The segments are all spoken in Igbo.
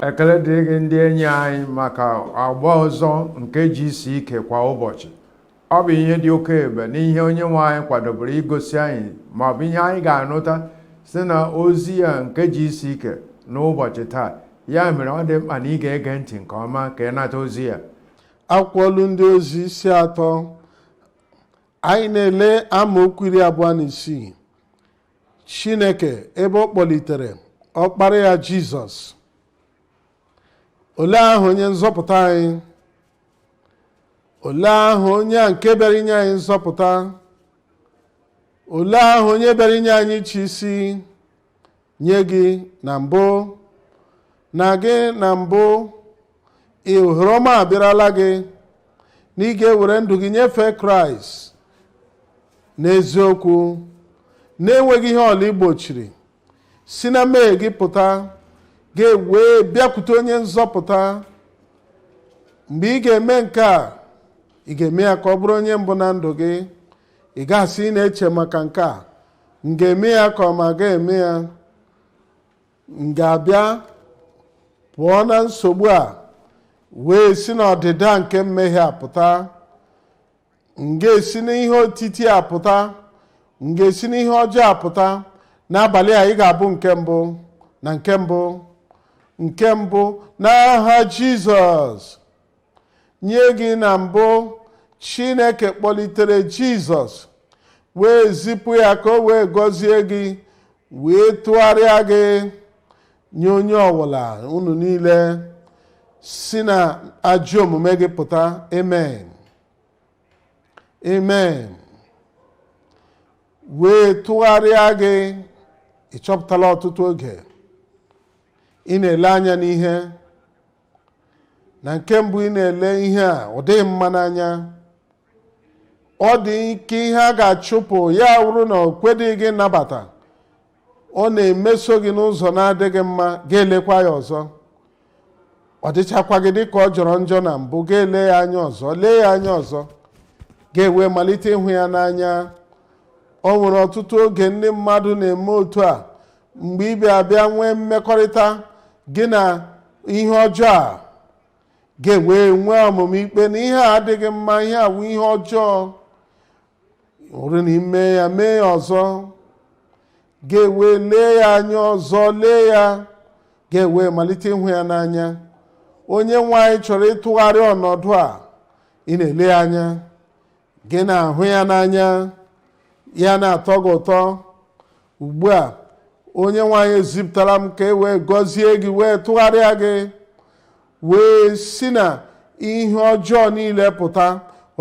Ekele dịrị gị ndị enyi anyị maka agba ọzọ nke GCK kwa ụbọchị. Ọ bụ ihe dị oke ebe n'ihe onye nwe anyị kwadobere igosi anyị ma ọ bụ ihe anyị ga-anụta site na ozi ya nke GCK n'ụbọchị taa. Ya mere ọ dị mkpa na ị ga-ege ntị nke ọma ka ị nata ozi ya. Akwụkwọ Ọlụ Ndị Ozi isi 3 anyị na-ele amaokwu 26. Chineke ebe ọ kpọlitere ọkpara ya Jizọs. Olee ahụ onye nzọpụta anyị? Olee ahụ onye a nke bịara inye anyị nzọpụta? Olee ahụ onye bịara inye anyị ịchị isi? Nye gị na mbụ na gị na mbụ ohere ọma abịarala gị na ị ga-ewere ndụ gị nyefee Kraịst n'eziokwu na-enweghị ihe ọla igbochiri, si na mmehie gị pụta, ga-ewee bịakwute onye nzọpụta. Mgbe ị ga-eme nke a, ị ga-eme ya ka ọ bụrụ onye mbụ na ndụ gị. Ị ga-asị ị na-eche maka nke a, m ga-eme ya ka ọ ma ga-eme ya, m ga-abịa pụọ na nsogbu a wee si n'ọdịda nke mmehie apụta, m ga-esi n'ihe otiti apụta, m ga-esi n'ihe ọjọọ apụta. N'abalị a ị ga-abụ nke mbụ na nke mbụ n'aha Jizọs. Nye gị na mbụ, Chineke kpọlitere Jizọs wee zipụ ya ka o wee gọzie gị, wee tụgharịa gị nye onye ọbụla unu niile si na ajọ omume gị pụta. Amen. Amen. Wee tụgharịa gị. Ị chọpụtala ọtụtụ oge ị na-ele anya n'ihe, na nke mbụ ị na-ele ihe a ọ dịghị mma n'anya, ọ dị ike ihe a ga-achụpụ ya wụrụ na o kwedịghị gị nabata, ọ na-emeso gị n'ụzọ na-adịghị mma, ga-elekwa ya ọzọ. Ọ dịchakwa gị dị ka ọ jọrọ njọ na mbụ, ga-ele ya anya ọzọ, lee ya anya ọzọ, ga-ewe malite ịhụ ya n'anya. O nwere ọtụtụ oge ndị mmadụ na-eme otu a. Mgbe ị bịa nwee mmekọrịta gị na ihe ọjọọ a, ga-ewe nwee ọmụmụ ikpe na ihe a adịghị mma, ihe a bụ ihe ọjọọ, hụrụ na ime ya mee ya ọzọ, ga-ewe lee ya anya ọzọ, lee ya, ga-ewe malite ịhụ ya n'anya. Onye nwe anyị chọrọ ịtụgharị ọnọdụ a ị na-ele ya anya, gị na-ahụ ya n'anya, ya na-atọ gị ụtọ. Ugbu a onye nwe anyị ezipụtara m ka e wee gọzie gị, wee tụgharịa gị, wee si na ihe ọjọọ niile pụta.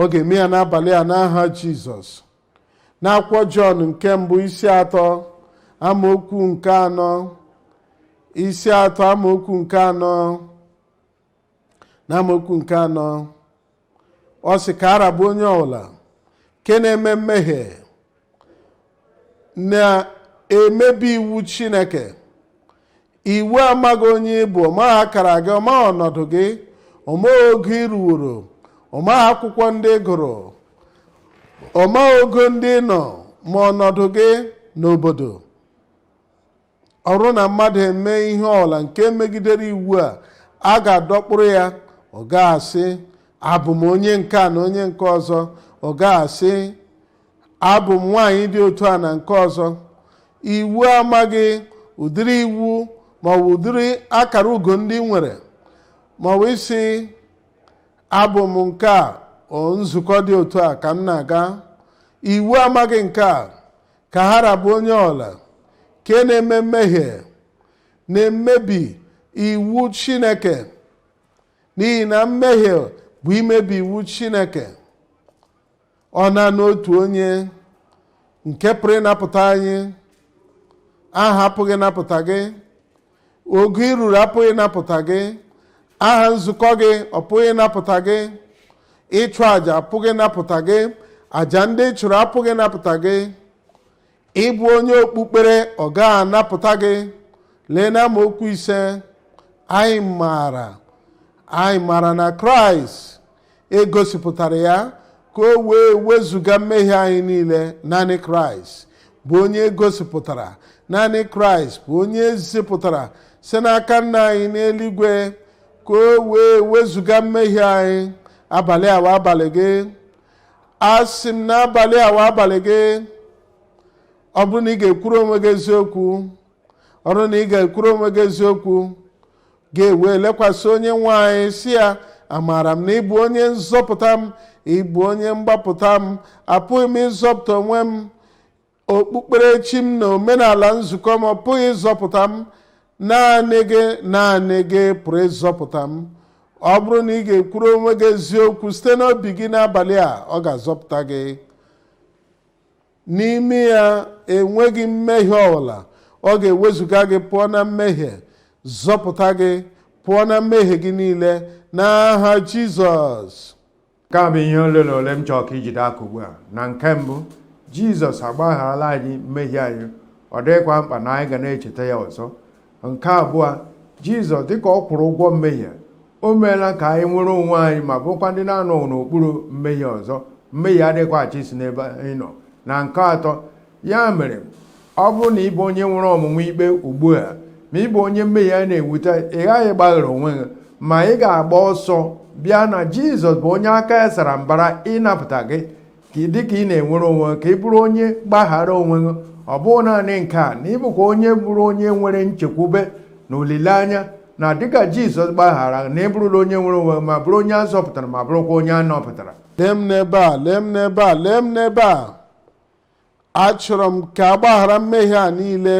Ọ ga-eme ya n'abalị a n'aha Jizọs. N'akwụkwọ Jọn nke mbụ isi 3 amaokwu nke 4, isi 3 amaokwu nke 4 na amaokwu nke 4, ọ sị ka arabụ onye ọbụla nke na-eme mmehie na-emebi iwu Chineke. Iwu amaghị onye ịbụ, ọ maghị akara gị, ọ maghị ọnọdụ gị, ọ maghị oge ị ruworo, ọ maghị akwụkwọ ndị ị gụrụ, ọ maghị ogo ndị ị nọ, ma ọnọdụ gị n'obodo. Ọ bụrụ na mmadụ eme ihe ọbụla nke megidere iwu a ga-adọkpụrụ ya. Ọ ga-asị abụ m onye nke a na onye nke ọzọ, ọ ga-asị abụ m nwaanyị dị otu a na nke ọzọ. Iwu amaghị ụdịrị iwu ma ọ bụ ụdịrị akara ugo ndị nwere, ma ọ bụ isi abụ m nke a, nzukọ dị otu a ka m na-aga. Iwu amaghị nke a, ka ha rabụ onye ọla ke na-eme mmehie na-emebi iwu Chineke, n'ihi na mmehie bụ imebi iwu Chineke. Ọ na n'otu onye nke pụrụ ịnapụta anyị. Aha apụghị ịnapụta gị, ogo iruru apụghị ịnapụta gị, aha nzukọ gị ọ pụghị ịnapụta gị, ịchụ àjà apụghị ịnapụta gị, àjà ndị ị chụrụ apụghị ịnapụta gị, ịbụ onye okpukpere ọ gaghị anapụta gị. Lee na amaokwu 5, anyị maara na Kraịst egosipụtara ya ka o wee wezụga mmehie anyị niile. Naanị Kraịst bụ onye gosipụtara, naanị Kraịst bụ onye zipụtara site n'aka nna anyị n'eluigwe ka o wee wezụga mmehie anyị. Abalị awa abalị gị, asị m n'abalị awa abalị gị, ọ bụrụ na ị ga-ekwuru onwe gị eziokwu, ọ bụrụ na ị ga-ekwuru onwe gị eziokwu, ga-ewe lekwasị onye nwe anyị si ya, amaara m na ịbụ onye nzọpụta m, ịbụ onye mgbapụta m, apụghị m ịzọpụta onwe m, okpukperechi m na omenala nzukọ m ọ pụghị ịzọpụta m, naanị gị pụrụ ịzọpụta m. Ọ bụrụ na ị ga-ekwuru onwe gị eziokwu site n'obi gị n'abalị a, ọ ga-azọpụta gị. N'ime ya enweghị mmehie ọbụla, ọ ga-ewezụga gị pụọ na mmehie, zọpụta gị pụọ na mmehie gị niile n'aha Jizọs. Nke a bụ ihe ole na ole m chọrọ ka ijide aka ugbu a. Na nke mbụ, Jizọs agbagharala anyị mmehie anyị, ọ dịghịkwa mkpa na anyị ga na-echeta ya ọzọ. Nke abụọ, Jizọs dịka ọ kwụrụ ụgwọ mmehie, o meela ka anyị nwere onwe anyị ma bụrụkwa ndị na-anọ n'okpuru mmehie ọzọ. Mmehie adịghịkwa achị si n'ebe anyị nọ. Na nke atọ, ya mere ọ bụrụ na ịbụ onye nwere ọmụmụ ikpe ugbu a, ma ịbụ onye mmehie ya na-ewute, ị ghaghị ịgbaghara onwe gị, ma ị ga-agba ọsọ bịa na Jizọs bụ onye aka ya sara mbara ịnapụta gị dịka ị na-enwere onwe gị, ka ị bụrụ onye gbaghara onwe gị. Ọ bụghị naanị nke a, na ịbụkwa onye bụrụ onye nwere nchekwube na olileanya na dịka Jizọs gbaghara, na ị bụrụla onye nwere onwe ma bụrụ onye a zọpụtara ma bụrụkwa onye a nọpụtara. Lee m n'ebe a, lee m n'ebe a, lee m n'ebe a. Achọrọ m ka agbaghara mmehie a niile,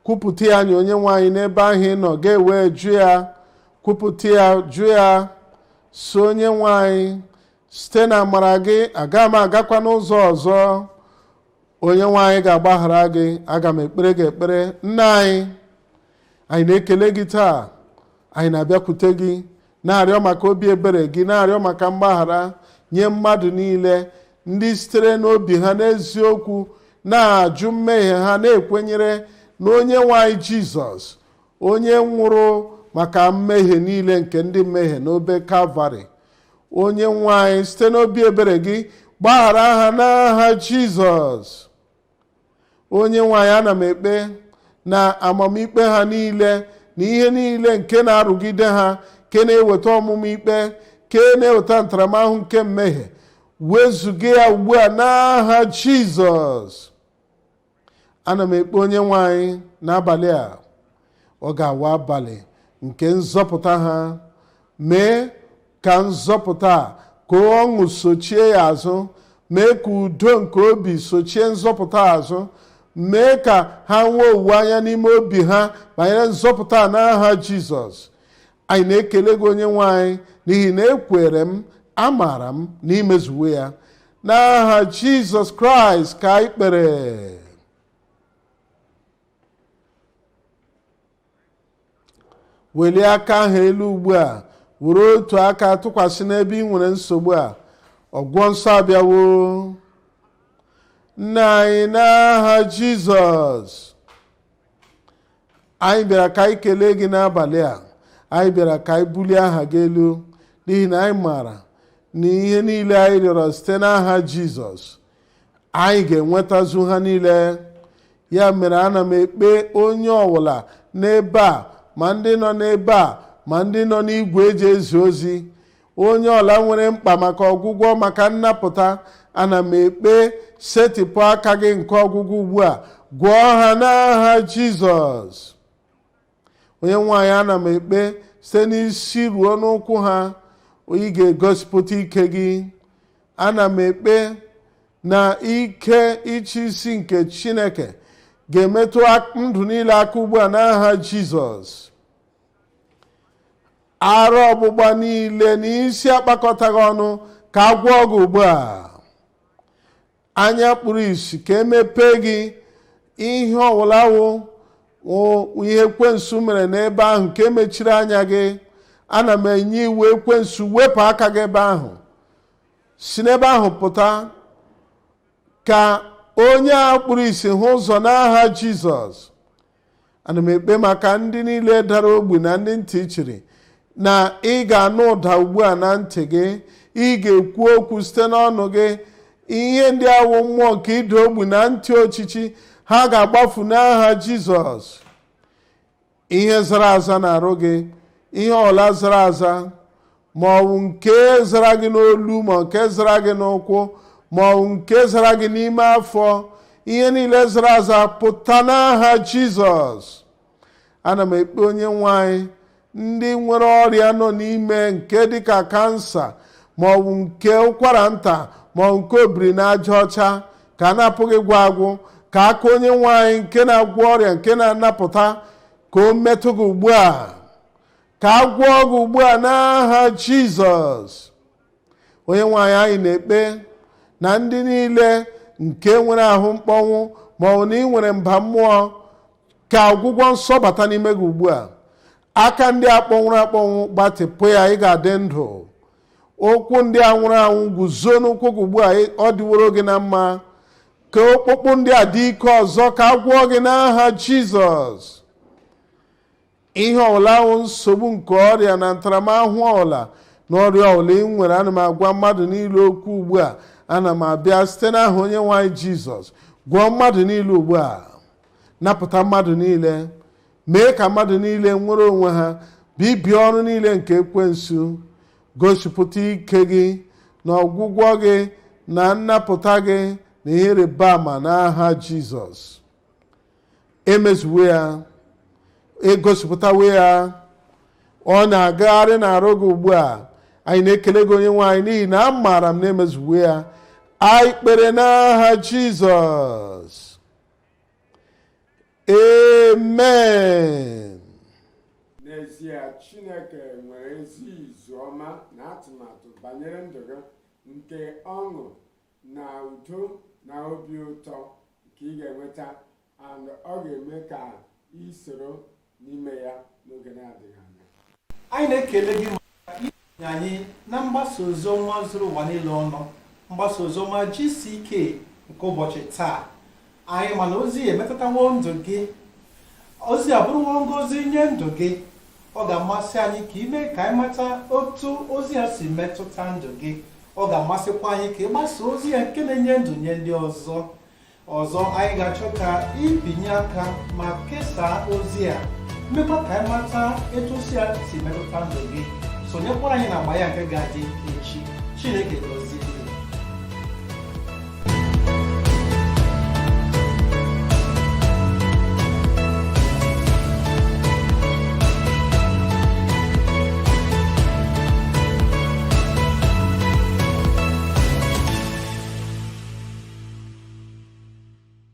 kwupụta ya nye onye nwe anyị n'ebe ahụ ị nọ, ga-ewe jụ ya, kwupụta ya, jụ ya, so onye nwe anyị, site na amara gị aga m agakwa n'ụzọ ọzọ. Onye nwe anyị ga-agbaghara gị, aga m ekpere gị ekpere. Nna anyị na-ekele gị taa, anyị na-abịakwute gị na-arịọ maka obi ebere gị, na-arịọ maka mgbaghara nye mmadụ niile ndị sitere n'obi ha n'eziokwu na-ajụ mmehie ha, na-ekwenyere na onye nwe anyị Jizọs, onye nwụrụ maka mmehie niile nke ndị mmehie n'obe Kalvarị. Onye nwe anyị, site n'obi ebere gị gbaghara ha n'aha Jizọs. Onye nwe anyị, ana m ekpe na amamikpe ha niile na ihe niile nke na-arụgide ha, nke na-eweta ọmụmụ ikpe, nke na-eweta ntaramahụhụ nke mmehie, wezụga ya ugbu a n'aha Jizọs. Ana m ekpe onye nwe anyị n'abalị a, ọ ga-awa abalị nke nzọpụta ha. Mee ka nzọpụta ka ọṅụ sochie ya azụ, mee ka udo nke obi sochie nzọpụta azụ, mee ka ha nwee owuwe anya n'ime obi ha banyere nzọpụta n'aha Jizọs. Anyị na-ekele gị onye nwe anyị n'ihi na ekwere m, amaara m na imezuwe ya. N'aha Jizọs Kraịst ka anyị kpere. Welie aka ahụ elu ugbu a, were otu aka tụkwasị n'ebe ị nwere nsogbu a. Ọgwụgwọ nsọ abịawo. Nna anyị, n'aha Jizọs, anyị bịara ka anyị kelee gị n'abalị a. Anyị bịara ka anyị bulie aha gị elu, n'ihi na anyị maara na ihe niile anyị rịọrọ site n'aha Jizọs, anyị ga-enwetazu ha niile. Ya mere, ana m ekpe onye ọbụla n'ebe a, ma ndị nọ n'ebe a, ma ndị nọ n'igwe eji ezi ozi, onye ọla nwere mkpa maka ọgwụgwọ, maka nnapụta, ana m ekpe setịpụ aka gị nke ọgwụgwọ ugbu a, gwọọ ha n'aha Jizọs. Onye nwaanyị, ana m ekpe site n'isi ruo n'ụkwụ ha, ị ga-egosipụta ike gị. Ana m ekpe na ike ịchị isi nke Chineke ga-emetụ ndụ niile aka ugbu a n'aha Jizọs. Arụ ọgbụgba niile na isi akpakọtaghị ọnụ ka a gwọọ gị ugbu a. Anya kpuru ìsì ka emepee gị, ihe ọbụla wụ ihe ekwensu mere n'ebe ahụ ka emechiri anya gị. Ana m enye iwu ekwensu, wepụ aka gị ebe ahụ, si n'ebe ahụ pụta, ka onye a kpuru ìsì hụ ụzọ n'aha Jizọs. Ana m ekpe maka ndị niile dara ogbi na ndị ntị chiri, na ị ga-anụ ụda ugbu a na ntị gị, ị ga-ekwu okwu site n'ọnụ gị. Ihe ndị awụ mmụọ nke ịda ogbi na ntị ochichi, ha ga-agbafu n'aha Jizọs. Ihe zara aza na-arụ gị, ihe ọla zara aza, ma ọ bụ nke zara gị n'olu, ma nke zara gị n'ụkwụ, ma ọ bụ nke zara gị n'ime afọ, ihe niile zara aza pụta n'aha Jizọs. Ana m ekpe onye nwe anyị ndị nwere ọrịa nọ n'ime nke dịka kansa, ma ọ bụ nke ụkwara nta, ma ọ bụ nke obiri na aja ọcha, ka a na-apụghị ịgwọ agwụ, ka aka onye nwe anyị nke na-agwọ ọrịa nke na-anapụta ka o metụ gị ugbu a, ka a gwọọ gị ugbu a n'aha Jizọs. Onye nwe anyị na-ekpe na ndị niile nke nwere ahụ mkpọnwụ, ma ọ bụ na ị nwere mba mmụọ, ka ọgwụgwọ nsọ bata n'ime gị ugbu a. Aka ndị akpọnwụrụ akpọnwụ gbatịpụ ya, ị ga-adị ndụ. Ụkwụ ndị a nwụrụ anwụ guzo n'ụkwụ gị ugbu a, ọ dịworo gị na mma. Ka ọkpụkpụ ndị a dị ike ọzọ, ka a gwọọ gị n'aha Jizọs. Ihe ọbụla ahụ nsogbu nke ọrịa na ntaramahụhụ ọbụla na ọrịa ọbụla ị nwere, ana m agwa mmadụ niile okwu ugbu a. Ana m abịa site n'aha onye nwe anyị Jizọs, gwọọ mmadụ niile ugbu a, napụta mmadụ niile, mee ka mmadụ niile nwere onwe ha, bibie ọrụ niile nke ekwensu, gosipụta ike gị na ọgwụgwọ gị na nnapụta gị na ihe ịrịba ama n'aha Jizọs. Emezuwe ya, egosipụtawe ya, ọ na-agagharị n'arụ gị ugbu a. Anyị na-ekele gị onye nwe anyị n'ihi na amaara m na-emezuwe ya. Anyị kpere n'aha Jizọs, amen. N'ezie, Chineke nwere ezi izu ọma na atụmatụ banyere ndụ gị, nke ọṅụ na udo na obi ụtọ nke ị ga-enweta, and ọ ga-eme ka ị soro n'ime ya n'oge na-adịghị anya. Anyị na-ekele gị maka inye anyị na mgbasa oziọma zuru ụwa niile ọnụ, mgbasa oziọma GCK nke ụbọchị taa. Anyị mana ozi emetụtawo ndụ gị, ozi a bụrụwo ngozi nye ndụ gị. Ọ ga-amasị anyị ka ime ka anyị mata otu ozi a si metụta ndụ gị. Ọ ga-amasịkwa anyị ka ị gbasa ozi ya nke na-enye ndụ nye ndị ọzọ. Anyị ga-achọ ka ibinye aka ma kesaa ozi a, mmekwa ka anyị mata etu ozi a si metụta ndụ gị. Sonyekwara anyị na agba ya nke ga-adị echi. Chineke gọzie.